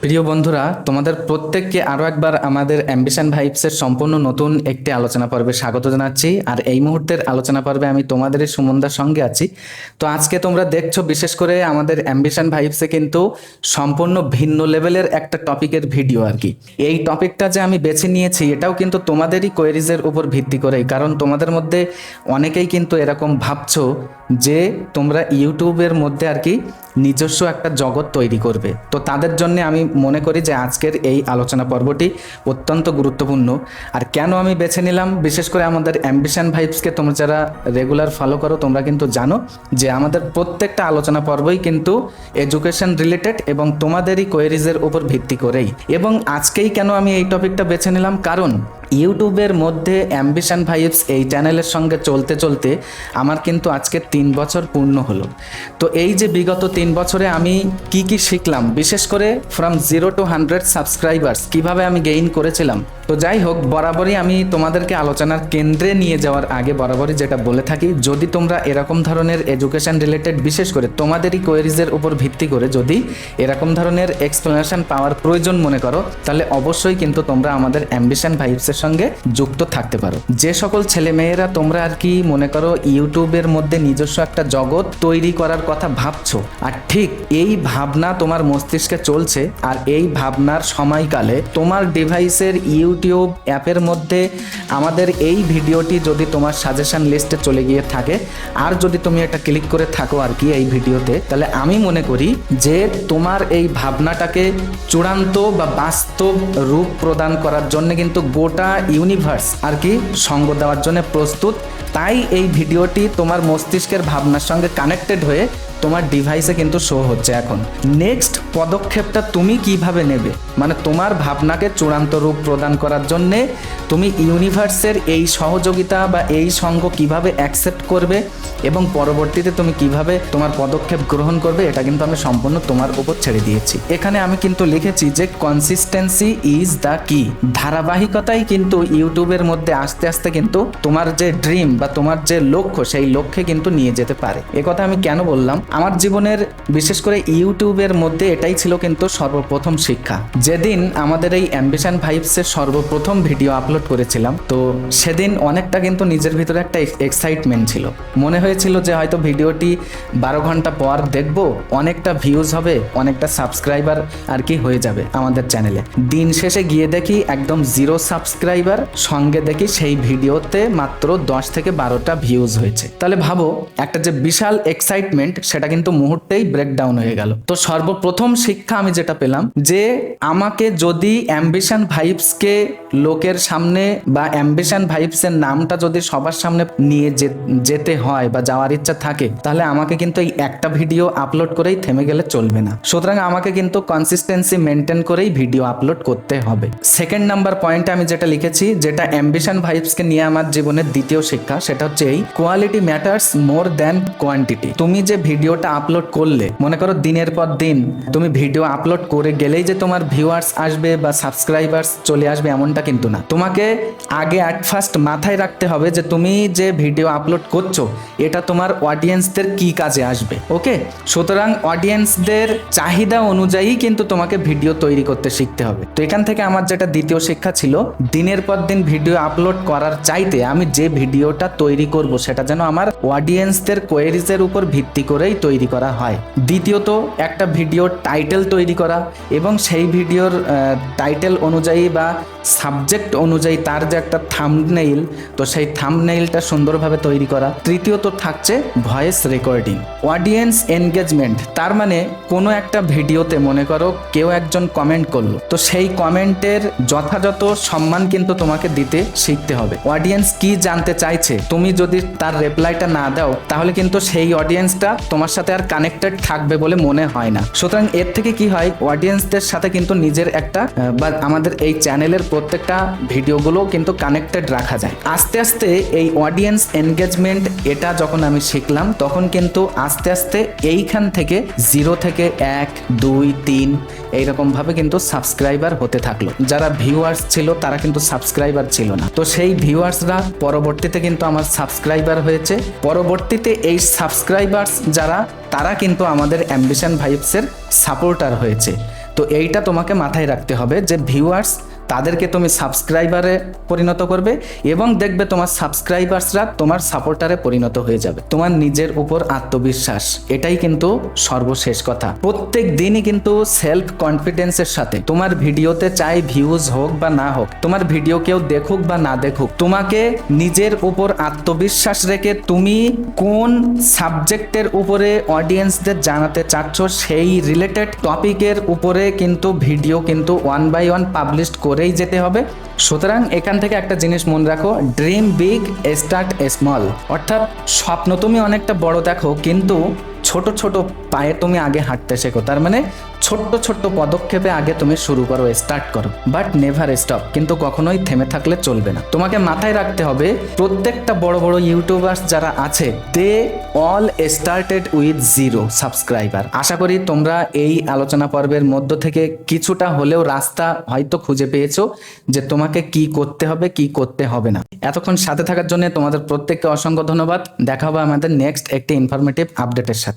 প্রিয় বন্ধুরা, তোমাদের প্রত্যেককে আরো একবার আমাদের অ্যাম্বিশন ভাইবসের সম্পূর্ণ নতুন একটি আলোচনা পর্বে স্বাগত জানাচ্ছি। আর এই মুহূর্তের আলোচনা পর্বে আমি তোমাদেরই সুমনদার সঙ্গে আছি। তো আজকে তোমরা দেখছো, বিশেষ করে আমাদের অ্যাম্বিশন ভাইবসে কিন্তু সম্পূর্ণ ভিন্ন লেভেলের একটা টপিকের ভিডিও আর কি। এই টপিকটা যে আমি বেছে নিয়েছি এটাও কিন্তু তোমাদেরই কোয়েরিজের উপর ভিত্তি করেই, কারণ তোমাদের মধ্যে অনেকেই কিন্তু এরকম ভাবছো যে তোমরা ইউটিউবের মধ্যে আর কি নিজস্ব একটা জগৎ তৈরি করবে। তো তাদের জন্য আমি মনে করি যে আজকের এই আলোচনা পর্বটি অত্যন্ত গুরুত্বপূর্ণ। আর কেন আমি বেছে নিলাম, বিশেষ করে আমাদের অ্যাম্বিশন ভাইবসকে তোমরা যারা রেগুলার ফলো করো তোমরা কিন্তু জানো যে আমাদের প্রত্যেকটা আলোচনা পর্বই কিন্তু এডুকেশন রিলেটেড এবং তোমাদেরই কোয়েরিজের উপর ভিত্তি করেই। এবং আজকেই কেন আমি এই টপিকটা বেছে নিলাম, কারণ ইউটিউবের মধ্যে অ্যাম্বিশন ভাইবস এই চ্যানেলের সঙ্গে চলতে চলতে আমার কিন্তু আজকে 3 বছর পূর্ণ হলো। তো এই যে বিগত 3 বছরে আমি কি কি শিখলাম, বিশেষ করে ফ্রম 0 to 100 সাবস্ক্রাইবার্স কিভাবে আমি গেইন করেছিলাম। তো যাই হোক, বরাবরই আমি তোমাদেরকে আলোচনার কেন্দ্রে নিয়ে যাওয়ার আগে বরাবরই যেটা বলে থাকি, যদি তোমরা এরকম ধরনের এডুকেশন রিলেটেড, বিশেষ করে তোমাদেরই কোয়েরিজের উপর ভিত্তি করে যদি এরকম ধরনের এক্সপ্লেনেশন পাওয়ার প্রয়োজন মনে করো, তাহলে অবশ্যই কিন্তু তোমরা আমাদের অ্যাম্বিশন ভাইবসের সঙ্গে যুক্ত থাকতে পারো। যে সকল ছেলে মেয়েরা তোমরা আর কি মনে করো ইউটিউবের মধ্যে নিজস্ব একটা জগৎ তৈরি করার কথা ভাবছো, আর ঠিক এই ভাবনা তোমার মস্তিষ্কে চলছে, আর এই ভাবনার সময়কালে তোমার ডিভাইসের ইউটিউব অ্যাপের মধ্যে আমাদের এই ভিডিওটি যদি তোমার সাজেশন লিস্টে চলে গিয়ে থাকে, আর যদি তুমি এটা ক্লিক করে থাকো আর কি এই ভিডিওতে, তাহলে আমি মনে করি যে তোমার এই ভাবনাটাকে চূড়ান্ত বা বাস্তব রূপ প্রদান করার জন্য কিন্তু গোটা ইউনিভার্স আর কি সঙ্গ দেওয়ার জন্য প্রস্তুত। তাই এই ভিডিওটি তোমার মস্তিষ্কের ভাবনার সঙ্গে কানেক্টেড হয়ে তোমার ডিভাইসে কিন্তু শো হচ্ছে। এখন নেক্সট পদক্ষেপটা তুমি কিভাবে নেবে, মানে তোমার ভাবনাকে চূড়ান্ত রূপ প্রদান করার জন্যে তুমি ইউনিভার্সের এই সহযোগিতা বা এই সঙ্গ কিভাবে অ্যাকসেপ্ট করবে এবং পরবর্তীতে তুমি কিভাবে তোমার পদক্ষেপ গ্রহণ করবে, এটা কিন্তু আমি সম্পূর্ণ তোমার উপর ছেড়ে দিয়েছি। এখানে আমি কিন্তু লিখেছি যে কনসিস্টেন্সি ইজ দ্য কি। ধারাবাহিকতাই কিন্তু ইউটিউবের মধ্যে আস্তে আস্তে কিন্তু তোমার যে ড্রিম বা তোমার যে লক্ষ্য, সেই লক্ষ্যে কিন্তু নিয়ে যেতে পারে। একথা আমি কেন বললাম, আমার জীবনের বিশেষ করে ইউটিউবের মধ্যে এটাই ছিল কিন্তু সর্বপ্রথম শিক্ষা। যেদিন আমাদের এই অ্যাম্বিশন ভাইবসের সর্বপ্রথম ভিডিও আপলোড করেছিলাম, তো সেদিন অনেকটা কিন্তু নিজের ভিতরে একটা এক্সাইটমেন্ট ছিল। মনে হয়েছিল যে হয়তো ভিডিওটি 12 ঘন্টা পর দেখব, অনেকটা ভিউজ হবে, অনেকটা সাবস্ক্রাইবার আর কি হয়ে যাবে আমাদের চ্যানেলে। দিন শেষে গিয়ে দেখি একদম 0 সাবস্ক্রাইবার, সঙ্গে দেখি সেই ভিডিওতে মাত্র 10 থেকে 12টা ভিউজ হয়েছে। তাহলে ভাবো, একটা যে বিশাল এক্সাইটমেন্ট সেটা কিন্তু মুহূর্তেই ব্রেকডাউন হয়ে গেল। তো সর্বপ্রথম শিক্ষা আমি যেটা পেলাম, যে আমাকে যদি অ্যাম্বিশন ভাইবসকে লোকের সামনে বা অ্যাম্বিশন ভাইবসের নামটা যদি সবার সামনে নিয়ে যেতে হয় বা যাওয়ার ইচ্ছা থাকে, তাহলে আমাকে কিন্তু এই একটা ভিডিও আপলোড করেই থেমে গেলে চলবে না। সুতরাং আমাকে কিন্তু কনসিস্টেন্সি মেনটেন করেই ভিডিও আপলোড করতে হবে। সেকেন্ড নাম্বার পয়েন্টে আমি যেটা লিখেছি, যেটা অ্যাম্বিশন ভাইবসকে নিয়ে আমার জীবনের দ্বিতীয় শিক্ষা, সেটা হচ্ছে এই quality matters more than quantity. তুমি যে ভিডিওটা আপলোড করলে, মনে করো দিনের পর দিন তুমি ভিডিও আপলোড করে গেলেই যে তোমার ভিউয়ার্স আসবে বা সাবস্ক্রাইবার্স চলে আসবে এমনটা কিন্তু না। তোমাকে আগে অ্যাট ফার্স্ট মাথায় রাখতে হবে যে তুমি যে ভিডিও আপলোড করছো এটা তোমার অডিয়েন্সদের কি কাজে আসবে। ওকে, সুতরাং অডিয়েন্সদের চাহিদা অনুযায়ী কিন্তু তোমাকে ভিডিও তৈরি করতে শিখতে হবে। তো এখান থেকে আমার যেটা দ্বিতীয় শিক্ষা ছিল, দিনের পর দিন ভিডিও আপলোড করার চাইতে আমি যে ভিডিওটা তৈরি করব সেটা যেন আমার অডিয়েন্সদের কোয়েরিজের উপর ভিত্তি করেই তৈরি করা হয়। দ্বিতীয়ত, একটা ভিডিওর টাইটেল তৈরি করা এবং সেই ভিডিওর টাইটেল অনুযায়ী বা সাবজেক্ট অনুযায়ী তার যে একটা থাম্বনেইল, তো সেই থাম্বনেইলটা সুন্দরভাবে তৈরি করা। তৃতীয়ত থাকছে ভয়েস রেকর্ডিং। অডিয়েন্স এনগেজমেন্ট, তার মানে কোনো একটা ভিডিওতে মনে করো কেউ একজন কমেন্ট করলো, তো সেই কমেন্টের যথাযথ সম্মান কিন্তু তোমাকে দিতে শিখতে হবে। অডিয়েন্স কি জানতে চাইছে, তুমি যদি তার রিপ্লাইটা না দাও, তাহলে কিন্তু সেই অডিয়েন্সটা তোমার সাথে আর কানেক্টেড থাকবে বলে মনে হয় না। সুতরাং এর থেকে কি হয়, অডিয়েন্সদের সাথে কিন্তু নিজের একটা বা আমাদের এই চ্যানেলের প্রত্যেকটা ভিডিওগুলো কিন্তু কানেক্টেড রাখা যায়। আস্তে আস্তে এই অডিয়েন্স এনগেজমেন্ট এটা যখন আমি শিখলাম, তখন কিন্তু আস্তে আস্তে এইখান থেকে 0 থেকে 1, 2, 3 এইরকম ভাবে কিন্তু সাবস্ক্রাইবার হতে থাকলো। যারা ভিউয়ার্স ছিল তারা কিন্তু সাবস্ক্রাইবার ছিল না, তো সেই ভিউয়ার্সরা পরবর্তীতে কিন্তু আমার সাবস্ক্রাইবার হয়েছে। পরবর্তীতে এই সাবস্ক্রাইবার্স যারা, তারা কিন্তু আমাদের অ্যাম্বিশন ভাইবসের সাপোর্টার হয়েছে। তো এইটা তোমাকে মাথায় রাখতে হবে যে ভিউয়ার্স তাদেরকে তুমি সাবস্ক্রাইবারে পরিণত করবে এবং দেখবে তোমার সাবস্ক্রাইবার্সরা তোমার সাপোর্টারে পরিণত হয়ে যাবে। তোমার নিজের উপর আত্মবিশ্বাস, এটাই কিন্তু সর্বশেষ কথা। প্রত্যেক দিনই কিন্তু সেলফ কনফিডেন্সের সাথে তোমার ভিডিওতে চাই ভিউজ হোক বা না হোক, তোমার ভিডিও কেউ দেখুক বা না দেখুক, তোমাকে নিজের উপর আত্মবিশ্বাস রেখে তুমি কোন সাবজেক্টের উপরে অডিয়েন্সদের জানাতে চাচ্ছ সেই রিলেটেড টপিকের উপরে কিন্তু ভিডিও কিন্তু 1 by 1 পাবলিশ করেই যেতে হবে। সুতরাং এখান থেকে একটা জিনিস মনে রাখো, ড্রিম বিগ স্টার্ট স্মল, অর্থাৎ স্বপ্ন তুমি অনেকটা বড় দেখো কিন্তু ছোট ছোট পায়ে তুমি আগে হাঁটতে শেখো। তার মানে ছোট্ট ছোট্ট পদক্ষেপে আগে তুমি শুরু করো, স্টার্ট করো, বাট নেভার স্টপ, কিন্তু কখনোই থেমে থাকলে চলবে না। তোমাকে মাথায় রাখতে হবে প্রত্যেকটা বড় বড় ইউটিউবার্স যারা আছে they all started with 0 subscriber. আশা করি তোমরা এই আলোচনা পর্বের মধ্য থেকে কিছুটা হলেও রাস্তা হয়তো খুঁজে পেয়েছো যে তোমাকে কি করতে হবে কি করতে হবে না। এতক্ষণ সাথে থাকার জন্য তোমাদের প্রত্যেককে অসংখ্য ধন্যবাদ। দেখা হবে আমাদের নেক্সট একটি ইনফরমেটিভ আপডেটের সাথে।